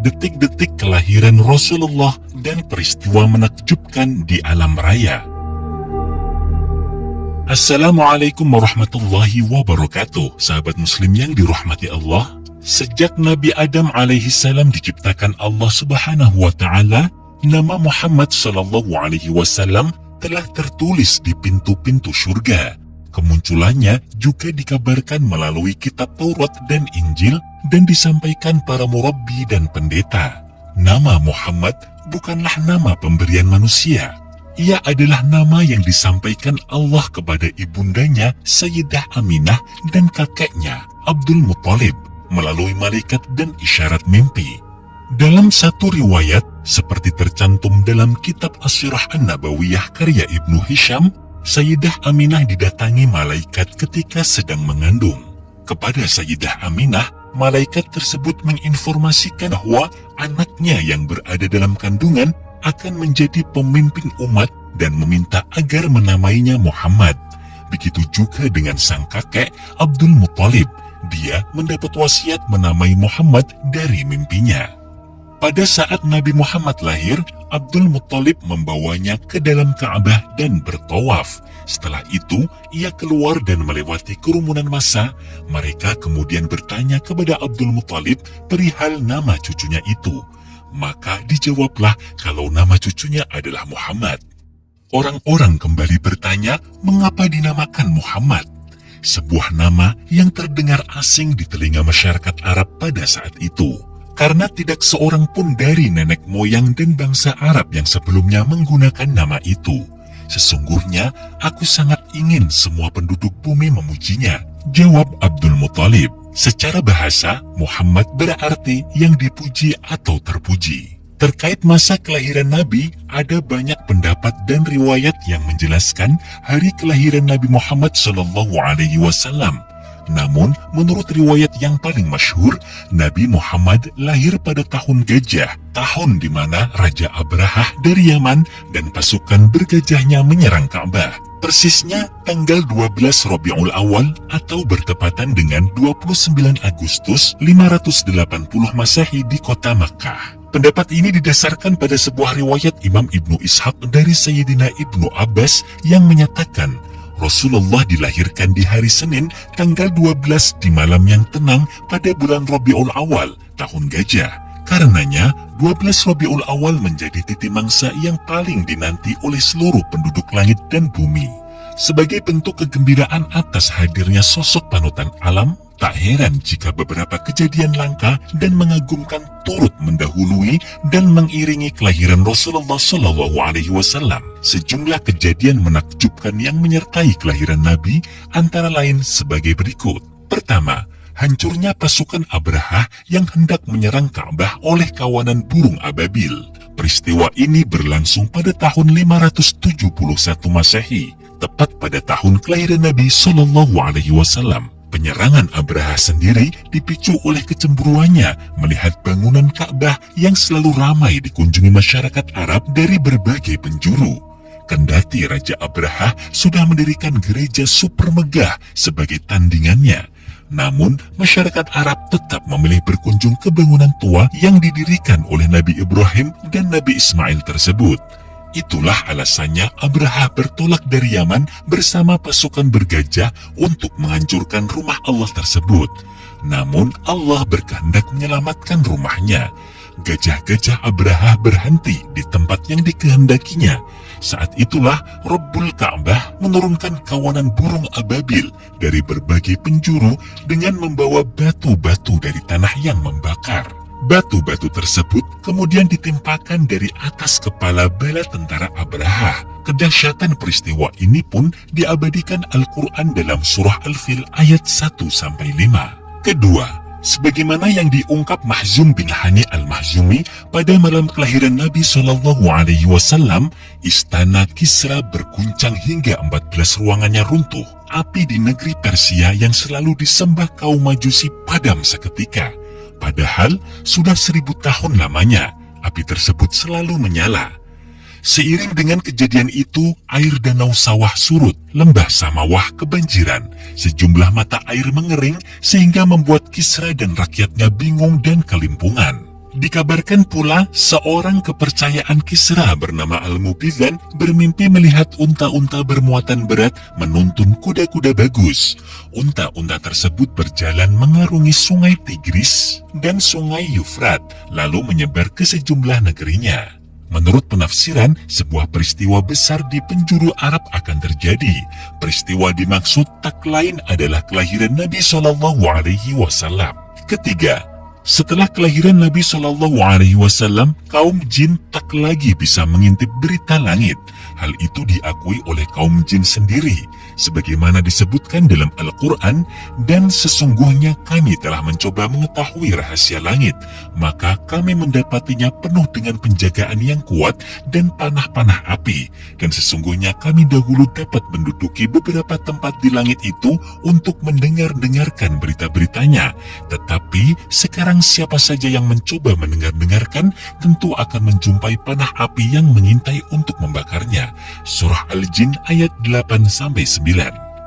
detik-detik kelahiran Rasulullah dan peristiwa menakjubkan di alam raya. Assalamualaikum warahmatullahi wabarakatuh, sahabat muslim yang dirahmati Allah. Sejak Nabi Adam alaihi salam diciptakan Allah subhanahu wa ta'ala, nama Muhammad sallallahu alaihi wasallam telah tertulis di pintu-pintu surga. Kemunculannya juga dikabarkan melalui kitab Taurat dan Injil dan disampaikan para murabbi dan pendeta. Nama Muhammad bukanlah nama pemberian manusia. Ia adalah nama yang disampaikan Allah kepada ibundanya Sayyidah Aminah dan kakeknya Abdul Muttalib melalui malaikat dan isyarat mimpi. Dalam satu riwayat, seperti tercantum dalam kitab As-Sirah An-Nabawiyah karya Ibnu Hisham, Sayyidah Aminah didatangi malaikat ketika sedang mengandung. Kepada Sayyidah Aminah, malaikat tersebut menginformasikan bahwa anaknya yang berada dalam kandungan akan menjadi pemimpin umat dan meminta agar menamainya Muhammad. Begitu juga dengan sang kakek Abdul Muttalib. Dia mendapat wasiat menamai Muhammad dari mimpinya. Pada saat Nabi Muhammad lahir, Abdul Muttalib membawanya ke dalam Ka'bah dan bertawaf. Setelah itu, ia keluar dan melewati kerumunan massa. Mereka kemudian bertanya kepada Abdul Muttalib perihal nama cucunya itu. Maka dijawablah kalau nama cucunya adalah Muhammad. Orang-orang kembali bertanya mengapa dinamakan Muhammad. Sebuah nama yang terdengar asing di telinga masyarakat Arab pada saat itu. Karena tidak seorang pun dari nenek moyang dan bangsa Arab yang sebelumnya menggunakan nama itu. Sesungguhnya, aku sangat ingin semua penduduk bumi memujinya, jawab Abdul Muttalib. Secara bahasa, Muhammad berarti yang dipuji atau terpuji. Terkait masa kelahiran Nabi, ada banyak pendapat dan riwayat yang menjelaskan hari kelahiran Nabi Muhammad SAW. Namun, menurut riwayat yang paling masyhur, Nabi Muhammad lahir pada tahun Gajah, tahun di mana Raja Abrahah dari Yaman dan pasukan bergajahnya menyerang Ka'bah. Persisnya tanggal 12 Rabiul Awal atau bertepatan dengan 29 Agustus 580 Masehi di kota Makkah. Pendapat ini didasarkan pada sebuah riwayat Imam Ibnu Ishaq dari Sayyidina Ibnu Abbas yang menyatakan Rasulullah dilahirkan di hari Senin tanggal 12 di malam yang tenang pada bulan Rabiul Awal tahun Gajah. Karenanya 12 Rabiul Awal menjadi titi mangsa yang paling dinanti oleh seluruh penduduk langit dan bumi. Sebagai bentuk kegembiraan atas hadirnya sosok panutan alam, tak heran jika beberapa kejadian langka dan mengagumkan turut mendahului dan mengiringi kelahiran Rasulullah SAW. Sejumlah kejadian menakjubkan yang menyertai kelahiran Nabi antara lain sebagai berikut. Pertama, hancurnya pasukan Abrahah yang hendak menyerang Ka'bah oleh kawanan burung ababil. Peristiwa ini berlangsung pada tahun 571 Masehi, tepat pada tahun kelahiran Nabi SAW. Penyerangan Abrahah sendiri dipicu oleh kecemburuannya melihat bangunan Ka'bah yang selalu ramai dikunjungi masyarakat Arab dari berbagai penjuru. Kendati Raja Abrahah sudah mendirikan gereja super megah sebagai tandingannya, namun masyarakat Arab tetap memilih berkunjung ke bangunan tua yang didirikan oleh Nabi Ibrahim dan Nabi Ismail tersebut. Itulah alasannya Abrahah bertolak dari Yaman bersama pasukan bergajah untuk menghancurkan rumah Allah tersebut. Namun Allah berkehendak menyelamatkan rumahnya. Gajah-gajah Abrahah berhenti di tempat yang dikehendakinya. Saat itulah Rabbul Ka'bah menurunkan kawanan burung ababil dari berbagai penjuru dengan membawa batu-batu dari tanah yang membakar. Batu-batu tersebut kemudian ditimpakan dari atas kepala bala tentara Abrahah. Kedahsyatan peristiwa ini pun diabadikan Al-Quran dalam surah Al-Fil ayat 1-5. Kedua, sebagaimana yang diungkap Mahzum bin Hani Al-Mahzumi pada malam kelahiran Nabi SAW, istana Kisra berguncang hingga 14 ruangannya runtuh. Api di negeri Persia yang selalu disembah kaum Majusi padam seketika. Padahal sudah 1000 tahun lamanya, api tersebut selalu menyala. Seiring dengan kejadian itu, air danau sawah surut, lembah Samawah kebanjiran, sejumlah mata air mengering sehingga membuat Kisra dan rakyatnya bingung dan kelimpungan. Dikabarkan pula seorang kepercayaan Kisra bernama Al-Mubizan bermimpi melihat unta-unta bermuatan berat menuntun kuda-kuda bagus. Unta-unta tersebut berjalan mengarungi sungai Tigris dan sungai Yufrat, lalu menyebar ke sejumlah negerinya. Menurut penafsiran, sebuah peristiwa besar di penjuru Arab akan terjadi. Peristiwa dimaksud tak lain adalah kelahiran Nabi SAW. Ketiga, setelah kelahiran Nabi SAW, kaum jin tak lagi bisa mengintip berita langit. Hal itu diakui oleh kaum jin sendiri, sebagaimana disebutkan dalam Al-Quran, dan sesungguhnya kami telah mencoba mengetahui rahasia langit, maka kami mendapatinya penuh dengan penjagaan yang kuat dan panah-panah api, dan sesungguhnya kami dahulu dapat menduduki beberapa tempat di langit itu untuk mendengarkan berita-beritanya, tetapi sekarang siapa saja yang mencoba mendengarkan tentu akan menjumpai panah api yang mengintai untuk membakarnya. Surah Al-Jin ayat 8-9.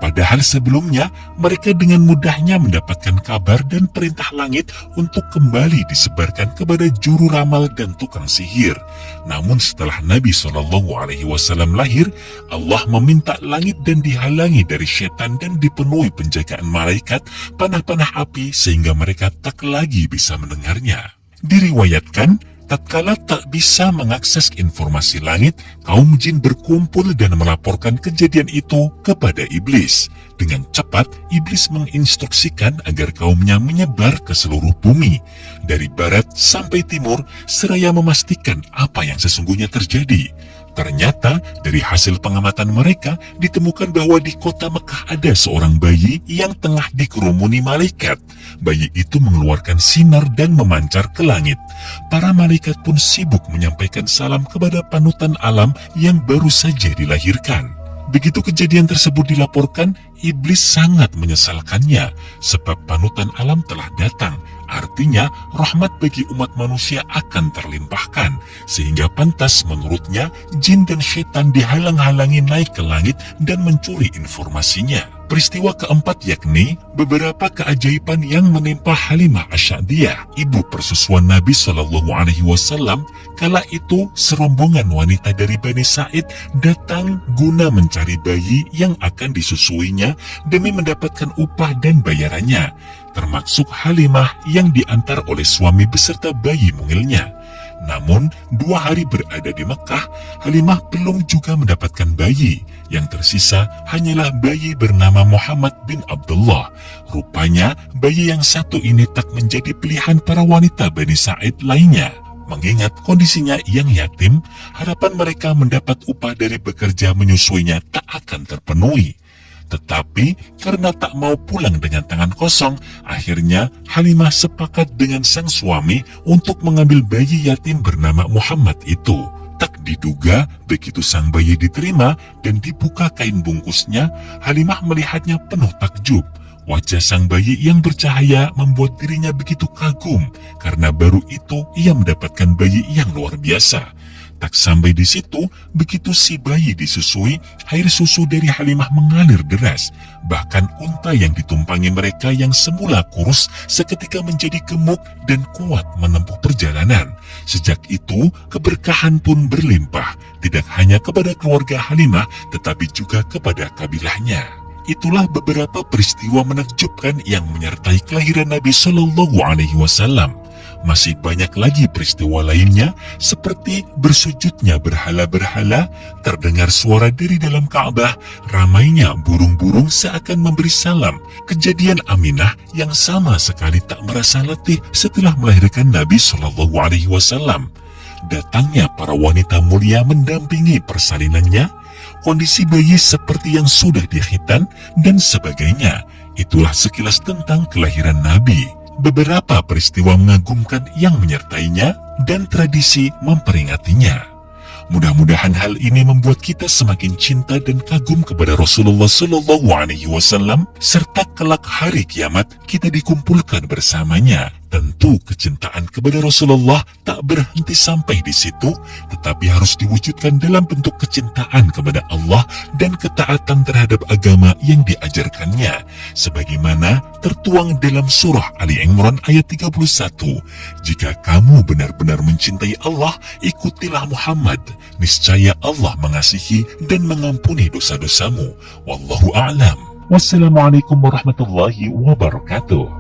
Padahal sebelumnya mereka dengan mudahnya mendapatkan kabar dan perintah langit untuk kembali disebarkan kepada juru ramal dan tukang sihir. Namun setelah Nabi SAW lahir, Allah meminta langit dan dihalangi dari setan dan dipenuhi penjagaan malaikat panah-panah api sehingga mereka tak lagi bisa mendengarnya. Diriwayatkan, tatkala tak bisa mengakses informasi langit, kaum jin berkumpul dan melaporkan kejadian itu kepada iblis. Dengan cepat, iblis menginstruksikan agar kaumnya menyebar ke seluruh bumi, dari barat sampai timur, seraya memastikan apa yang sesungguhnya terjadi. Ternyata dari hasil pengamatan mereka ditemukan bahwa di kota Mekah ada seorang bayi yang tengah dikerumuni malaikat. Bayi itu mengeluarkan sinar dan memancar ke langit. Para malaikat pun sibuk menyampaikan salam kepada panutan alam yang baru saja dilahirkan. Begitu kejadian tersebut dilaporkan, iblis sangat menyesalkannya sebab panutan alam telah datang. Artinya, rahmat bagi umat manusia akan terlimpahkan, sehingga pantas menurutnya jin dan setan dihalang-halangi naik ke langit dan mencuri informasinya. Peristiwa keempat yakni beberapa keajaiban yang menimpa Halimah Asy-Sya'diyah, ibu persusuan Nabi SAW. Kala itu serombongan wanita dari Bani Sa'id datang guna mencari bayi yang akan disusuinya demi mendapatkan upah dan bayarannya, termasuk Halimah yang diantar oleh suami beserta bayi mungilnya. Namun 2 hari berada di Mekah, Halimah belum juga mendapatkan bayi. Yang tersisa hanyalah bayi bernama Muhammad bin Abdullah. Rupanya bayi yang satu ini tak menjadi pilihan para wanita Bani Sa'id lainnya. Mengingat kondisinya yang yatim, harapan mereka mendapat upah dari bekerja menyusuinya tak akan terpenuhi. Tetapi karena tak mau pulang dengan tangan kosong, akhirnya Halimah sepakat dengan sang suami untuk mengambil bayi yatim bernama Muhammad itu. Tak diduga, begitu sang bayi diterima dan dibuka kain bungkusnya, Halimah melihatnya penuh takjub. Wajah sang bayi yang bercahaya membuat dirinya begitu kagum, karena baru itu ia mendapatkan bayi yang luar biasa. Tak sampai di situ, begitu si bayi disusui, air susu dari Halimah mengalir deras. Bahkan unta yang ditumpangi mereka yang semula kurus seketika menjadi gemuk dan kuat menempuh perjalanan. Sejak itu, keberkahan pun berlimpah, tidak hanya kepada keluarga Halimah, tetapi juga kepada kabilahnya. Itulah beberapa peristiwa menakjubkan yang menyertai kelahiran Nabi SAW. Masih banyak lagi peristiwa lainnya, seperti bersujudnya berhala-berhala, terdengar suara dari dalam Ka'bah, ramainya burung-burung seakan memberi salam, kejadian Aminah yang sama sekali tak merasa letih setelah melahirkan Nabi SAW, datangnya para wanita mulia mendampingi persalinannya, kondisi bayi seperti yang sudah dikhitan, dan sebagainya. Itulah sekilas tentang kelahiran Nabi. Beberapa peristiwa mengagumkan yang menyertainya dan tradisi memperingatinya. Mudah-mudahan hal ini membuat kita semakin cinta dan kagum kepada Rasulullah SAW, serta kelak hari kiamat kita dikumpulkan bersamanya. Tentu kecintaan kepada Rasulullah tak berhenti sampai di situ, tetapi harus diwujudkan dalam bentuk kecintaan kepada Allah dan ketaatan terhadap agama yang diajarkannya, sebagaimana tertuang dalam surah Ali Imran ayat 31. Jika kamu benar-benar mencintai Allah, ikutilah Muhammad. Niscaya Allah mengasihi dan mengampuni dosa-dosamu. Wallahu a'lam. Wassalamualaikum warahmatullahi wabarakatuh.